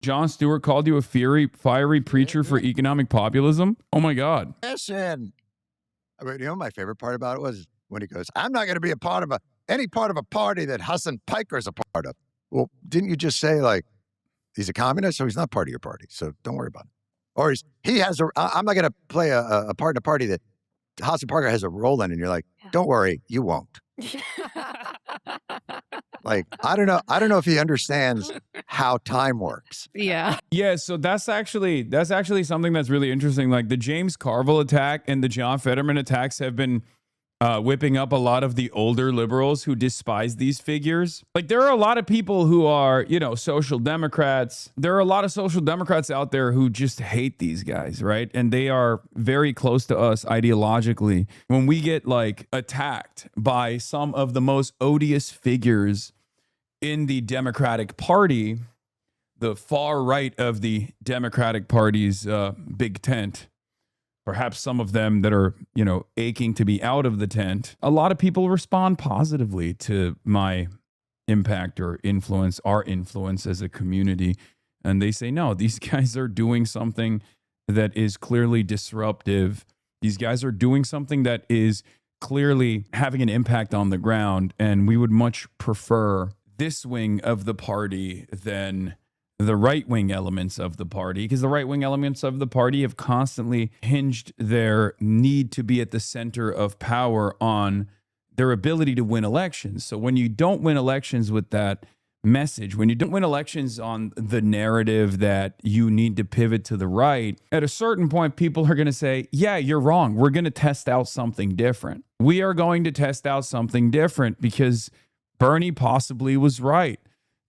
Jon Stewart called you a fiery preacher for economic populism? Oh, my God. Listen. I mean, you know, my favorite part about it was when he goes, I'm not going to be a part of any part of a party that Hasan Piker's a part of. Well, didn't you just say, like, he's a communist, so he's not part of your party, so don't worry about it. Or I'm not going to play a part in a party that Hasan Piker has a role in, and you're like, don't worry, you won't. Like, I don't know if he understands how time works. Yeah. Yeah, so that's actually something that's really interesting. Like the James Carville attack and the John Fetterman attacks have been whipping up a lot of the older liberals who despise these figures. Like there are a lot of people who are, you know, social democrats. There are a lot of social democrats out there who just hate these guys, right? And they are very close to us ideologically. When we get like attacked by some of the most odious figures in the Democratic Party, the far right of the Democratic Party's big tent, perhaps some of them that are, you know, aching to be out of the tent, a lot of people respond positively to my impact or influence, our influence as a community. And they say, no, these guys are doing something that is clearly disruptive. These guys are doing something that is clearly having an impact on the ground. And we would much prefer this wing of the party than the right-wing elements of the party, because the right-wing elements of the party have constantly hinged their need to be at the center of power on their ability to win elections. So when you don't win elections with that message, when you don't win elections on the narrative that you need to pivot to the right, at a certain point, people are going to say, yeah, you're wrong. We're going to test out something different. We are going to test out something different because Bernie possibly was right.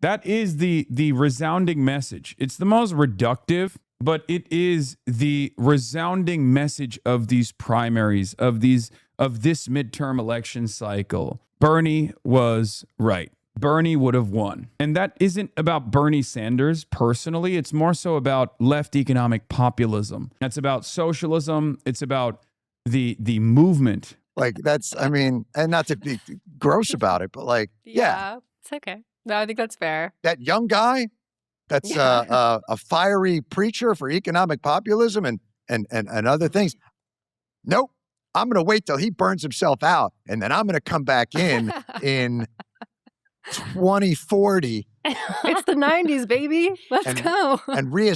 That is the resounding message. It's the most reductive, but it is the resounding message of these primaries, of this midterm election cycle. Bernie was right. Bernie would have won. And that isn't about Bernie Sanders personally. It's more so about left economic populism. It's about socialism. It's about the movement. Like that's, I mean, and not to be gross about it, but like, yeah. It's okay. No, I think that's fair. That young guy, that's a fiery preacher for economic populism and other things. Nope. I'm going to wait till he burns himself out, and then I'm going to come back in 2040. It's the 90s, baby. Let's go. And me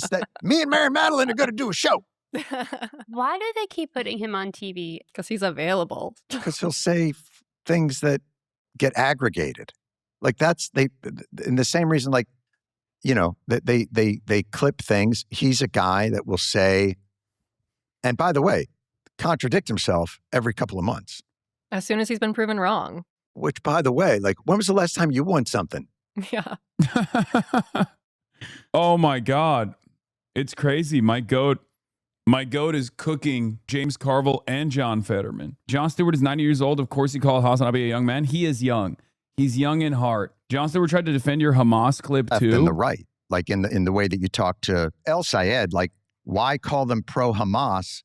and Mary Madeline are going to do a show. Why do they keep putting him on TV? Because he's available. Because he'll say things that get aggregated. Like in the same reason, like, you know, they clip things. He's a guy that will say, and by the way, contradict himself every couple of months. As soon as he's been proven wrong. Which, by the way, like, when was the last time you won something? Yeah. Oh my God. It's crazy. My goat is cooking James Carville and John Fetterman. Jon Stewart is 90 years old. Of course, he called Hasan a young man. He is young. He's young in heart. Jon Stewart tried to defend your Hamas clip too. In the right, like in the way that you talk to El Sayed, like, why call them pro-Hamas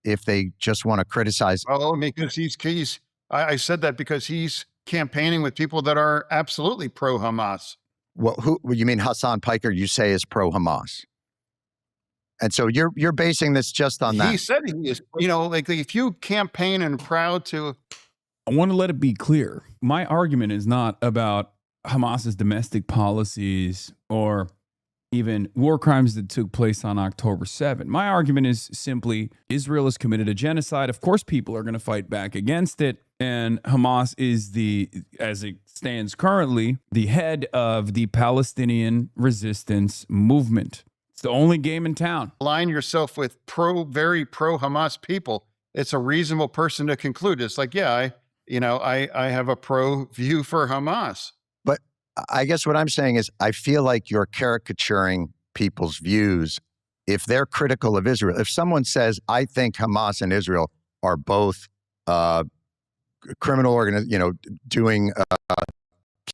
if they just want to criticize? Well, because I said that because he's campaigning with people that are absolutely pro-Hamas. Well, who you mean Hasan Piker? You say is pro-Hamas, and so you're basing this just on that. He said he is. You know, like if you campaign and proud to. I want to let it be clear. My argument is not about Hamas's domestic policies or even war crimes that took place on October 7th. My argument is simply Israel has committed a genocide. Of course, people are going to fight back against it. And Hamas is as it stands currently, the head of the Palestinian resistance movement. It's the only game in town. Align yourself with very pro-Hamas people. It's a reasonable person to conclude. It's like, yeah, I have a pro view for Hamas. But I guess what I'm saying is I feel like you're caricaturing people's views. If they're critical of Israel, if someone says, I think Hamas and Israel are both criminal doing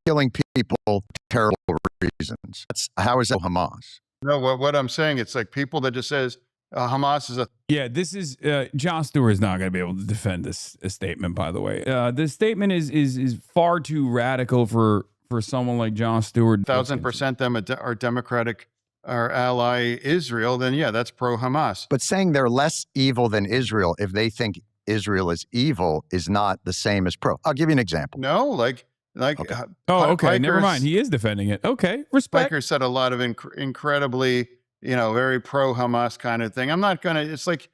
killing people for terrible reasons, how is that Hamas? No, what I'm saying, it's like people that just says Hamas is a... Yeah, this is... Jon Stewart is not going to be able to defend this statement, by the way. This statement is far too radical for someone like Jon Stewart. 1,000% them are Democratic our ally Israel, then yeah, that's pro-Hamas. But saying they're less evil than Israel if they think Israel is evil is not the same as pro. I'll give you an example. No, like Okay. Okay, never Pikers- mind. He is defending it. Okay, respect. Biker said a lot of incredibly, very pro-Hamas kind of thing. I'm not gonna. It's like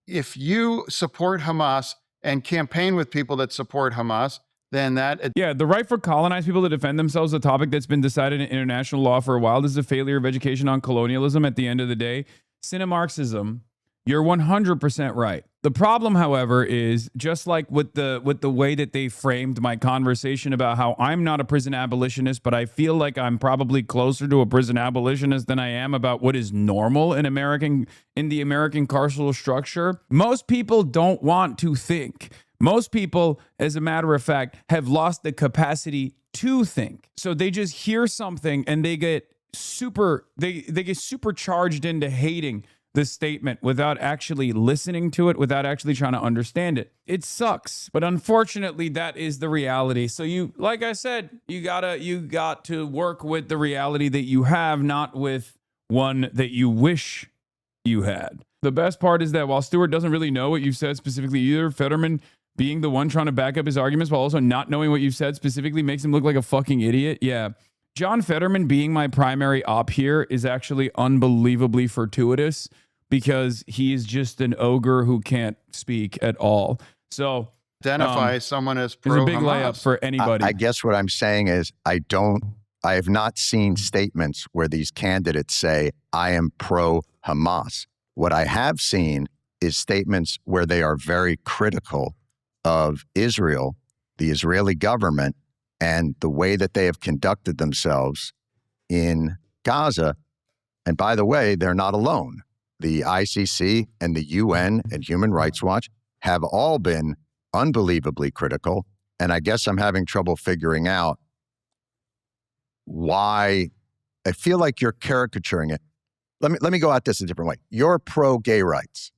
if you support Hamas and campaign with people that support Hamas, then that Yeah, the right for colonized people to defend themselves, a topic that's been decided in international law for a while. This is a failure of education on colonialism at the end of the day. Cinemarxism, you're 100% right. The problem, however, is just like with the way that they framed my conversation about how I'm not a prison abolitionist, but I feel like I'm probably closer to a prison abolitionist than I am about what is normal in the American carceral structure. Most people don't want to think. Most people, as a matter of fact, have lost the capacity to think. So they just hear something and they get supercharged into hating the statement without actually listening to it, without actually trying to understand it. It sucks, but unfortunately that is the reality. So like I said, you got to work with the reality that you have, not with one that you wish you had. The best part is that while Stewart doesn't really know what you've said specifically either, Fetterman being the one trying to back up his arguments while also not knowing what you've said specifically makes him look like a fucking idiot. Yeah. John Fetterman being my primary op here is actually unbelievably fortuitous because he is just an ogre who can't speak at all. So identify someone as it's pro-Hamas. a big layup for anybody. I guess what I'm saying is I have not seen statements where these candidates say, I am pro-Hamas. What I have seen is statements where they are very critical of Israel, the Israeli government, and the way that they have conducted themselves in Gaza. And by the way, they're not alone. The ICC and the UN and Human Rights Watch have all been unbelievably critical. And I guess I'm having trouble figuring out why. I feel like you're caricaturing it. Let me go at this a different way. You're pro-gay rights.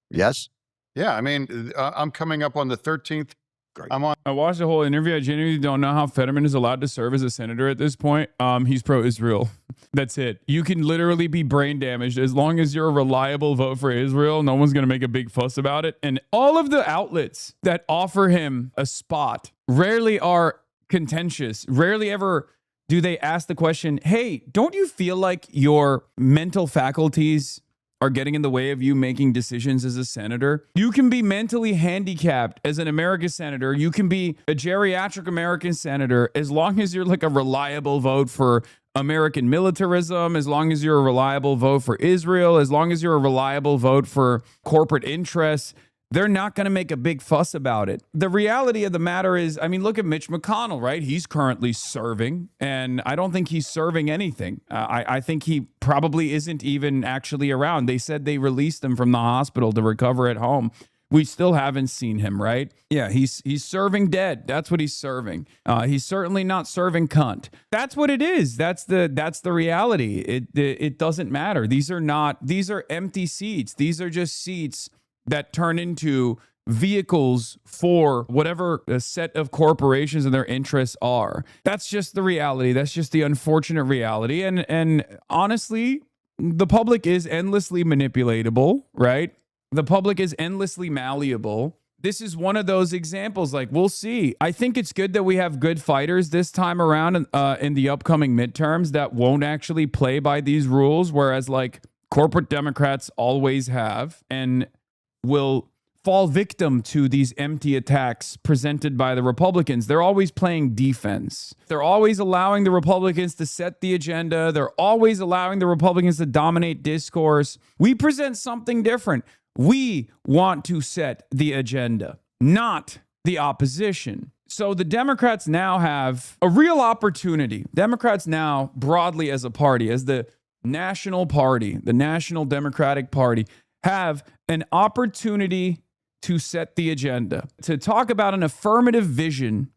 Yes? Yeah, I mean, I'm coming up on the 13th. Great. I watched the whole interview. I genuinely don't know how Fetterman is allowed to serve as a senator at this point. He's pro-Israel. That's it. You can literally be brain damaged as long as you're a reliable vote for Israel. No one's going to make a big fuss about it. And all of the outlets that offer him a spot rarely are contentious. Rarely ever do they ask the question, hey, don't you feel like your mental faculties are getting in the way of you making decisions as a senator? You can be mentally handicapped as an American senator. You can be a geriatric American senator as long as you're like a reliable vote for American militarism, as long as you're a reliable vote for Israel, as long as you're a reliable vote for corporate interests. They're not going to make a big fuss about it. The reality of the matter is, I mean, look at Mitch McConnell, right? He's currently serving, and I don't think he's serving anything. I think he probably isn't even actually around. They said they released him from the hospital to recover at home. We still haven't seen him, right? Yeah, he's serving dead. That's what he's serving. He's certainly not serving cunt. That's what it is. That's the reality. It doesn't matter. These are empty seats. These are just seats that turn into vehicles for whatever a set of corporations and their interests are. That's just the reality. That's just the unfortunate reality. And honestly, the public is endlessly manipulatable, right? The public is endlessly malleable. This is one of those examples. Like, we'll see. I think it's good that we have good fighters this time around in the upcoming midterms that won't actually play by these rules, whereas like corporate Democrats always have and will fall victim to these empty attacks presented by the Republicans. They're always playing defense. They're always allowing the Republicans to set the agenda. They're always allowing the Republicans to dominate discourse. We present something different. We want to set the agenda, not the opposition. So the Democrats now have a real opportunity. Democrats now, broadly as a party, as the national party, the National Democratic Party, have an opportunity to set the agenda, to talk about an affirmative vision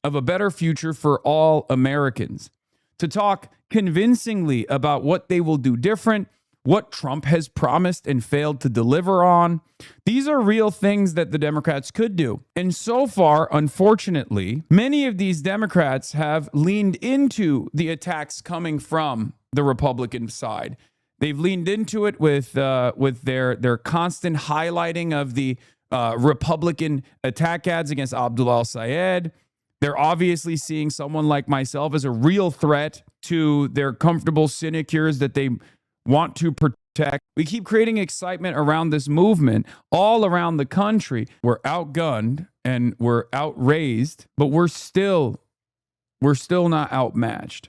of a better future for all Americans, to talk convincingly about what they will do different, what Trump has promised and failed to deliver on. These are real things that the Democrats could do. And so far, unfortunately, many of these Democrats have leaned into the attacks coming from the Republican side. They've leaned into it with their constant highlighting of the Republican attack ads against Abdul al-Sayed. They're obviously seeing someone like myself as a real threat to their comfortable sinecures that they want to protect. We keep creating excitement around this movement all around the country. We're outgunned and we're outraised, but we're still not outmatched.